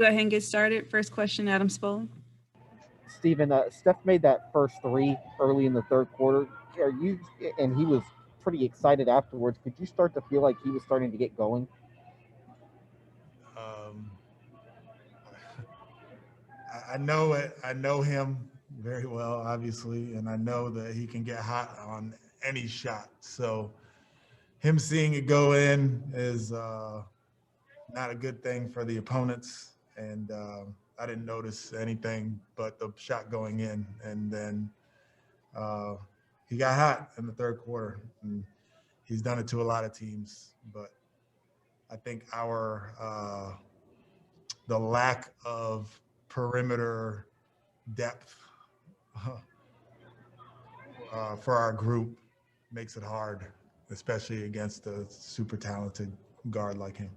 go ahead and get started. First question, Adam Spolling. Stephen, Steph made that first three early in the third quarter. And he was pretty excited afterwards. Could you start to feel like he was starting to get going? I know it. I know him very well, obviously, and I know that he can get hot on any shot. So him seeing it go in is not a good thing for the opponents. And I didn't notice anything but the shot going in. And then he got hot in the third quarter. And he's done it to a lot of teams. But I think the lack of perimeter depth for our group makes it hard, especially against a super talented guard like him.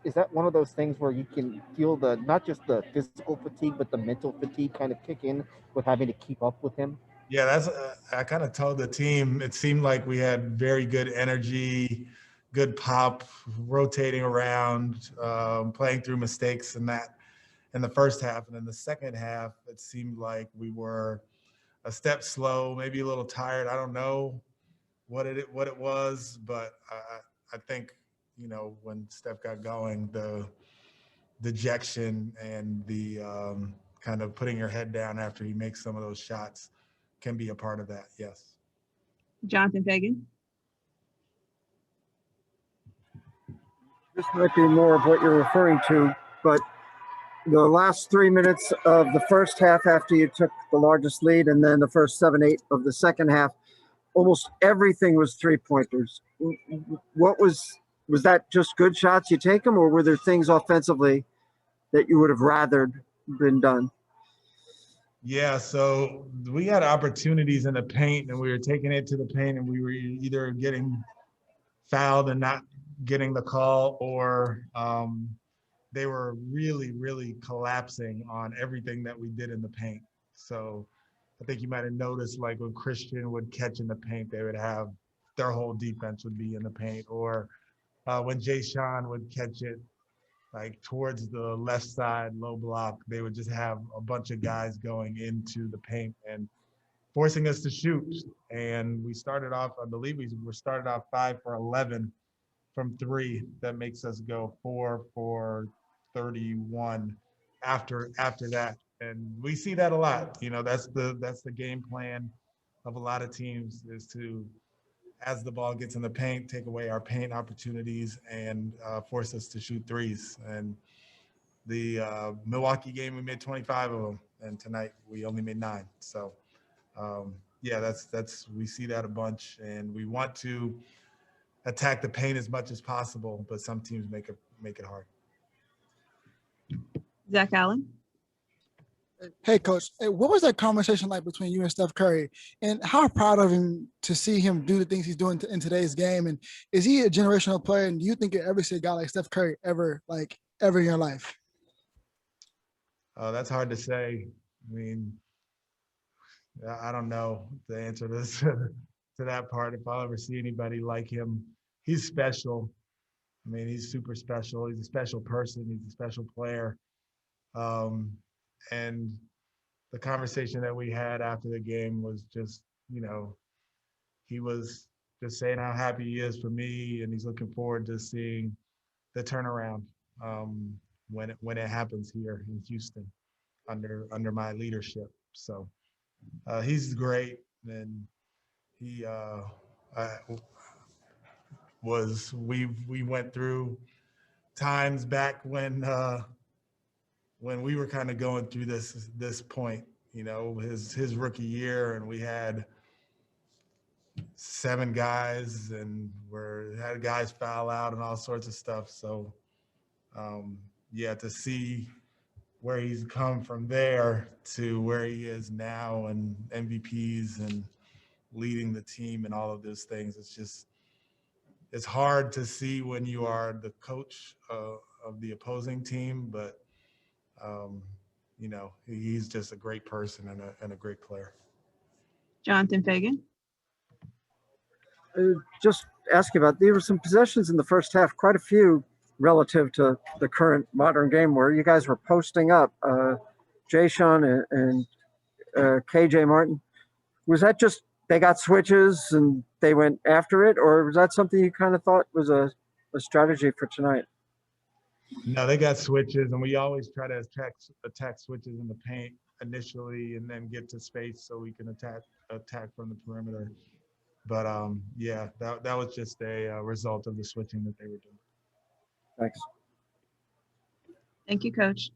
Is that one of those things where you can feel not just the physical fatigue, but the mental fatigue kind of kick in with having to keep up with him? Yeah, I kind of told the team, it seemed like we had very good energy, good pop, rotating around, playing through mistakes and that in the first half. And in the second half, it seemed like we were a step slow, maybe a little tired. I don't know what it was, but I think, when Steph got going, the dejection and the kind of putting your head down after he makes some of those shots can be a part of that, yes. Jonathan Fagan. This might be more of what you're referring to, but the last 3 minutes of the first half after you took the largest lead and then the first 7-8 of the second half, almost everything was three-pointers. What was that just good shots you take them, or were there things offensively that you would have rather been done? Yeah, so we had opportunities in the paint and we were taking it to the paint and we were either getting fouled and not getting the call, or they were really, really collapsing on everything that we did in the paint. So I think you might have noticed, like when Christian would catch in the paint, they would have their whole defense would be in the paint, or when Jae'Sean would catch it, like towards the left side, low block, they would just have a bunch of guys going into the paint and forcing us to shoot. And we started off, I believe we started off 5 for 11 from three. That makes us go 4 for 31 after that. And we see that a lot. That's the game plan of a lot of teams, is to, as the ball gets in the paint, take away our paint opportunities and force us to shoot threes. And the Milwaukee game, we made 25 of them, and tonight we only made 9. So yeah, that's we see that a bunch, and we want to attack the paint as much as possible, but some teams make it hard. Zach Allen. Hey, Coach, what was that conversation like between you and Steph Curry? And how proud of him to see him do the things he's doing in today's game? And is he a generational player? And do you think you ever see a guy like Steph Curry ever in your life? That's hard to say. I mean, I don't know the answer to this, to that part. If I'll ever see anybody like him, he's special. I mean, he's super special. He's a special person. He's a special player. And the conversation that we had after the game was just, he was just saying how happy he is for me, and he's looking forward to seeing the turnaround when it happens here in Houston under my leadership. So he's great, and he we went through times back when we were kind of going through this point, his rookie year, and we had 7 guys and had guys foul out and all sorts of stuff. So yeah, to see where he's come from there to where he is now, and MVPs and leading the team and all of those things, it's hard to see when you are the coach of the opposing team, but he's just a great person and a great player. Jonathan Fagan. Just ask you about, there were some possessions in the first half, quite a few, relative to the current modern game where you guys were posting up, Jae'Sean and KJ Martin. Was that just they got switches and they went after it, or was that something you kind of thought was a strategy for tonight? No, they got switches, and we always try to attack switches in the paint initially, and then get to space so we can attack from the perimeter. But yeah, that was just a result of the switching that they were doing. Thanks. Thank you, Coach.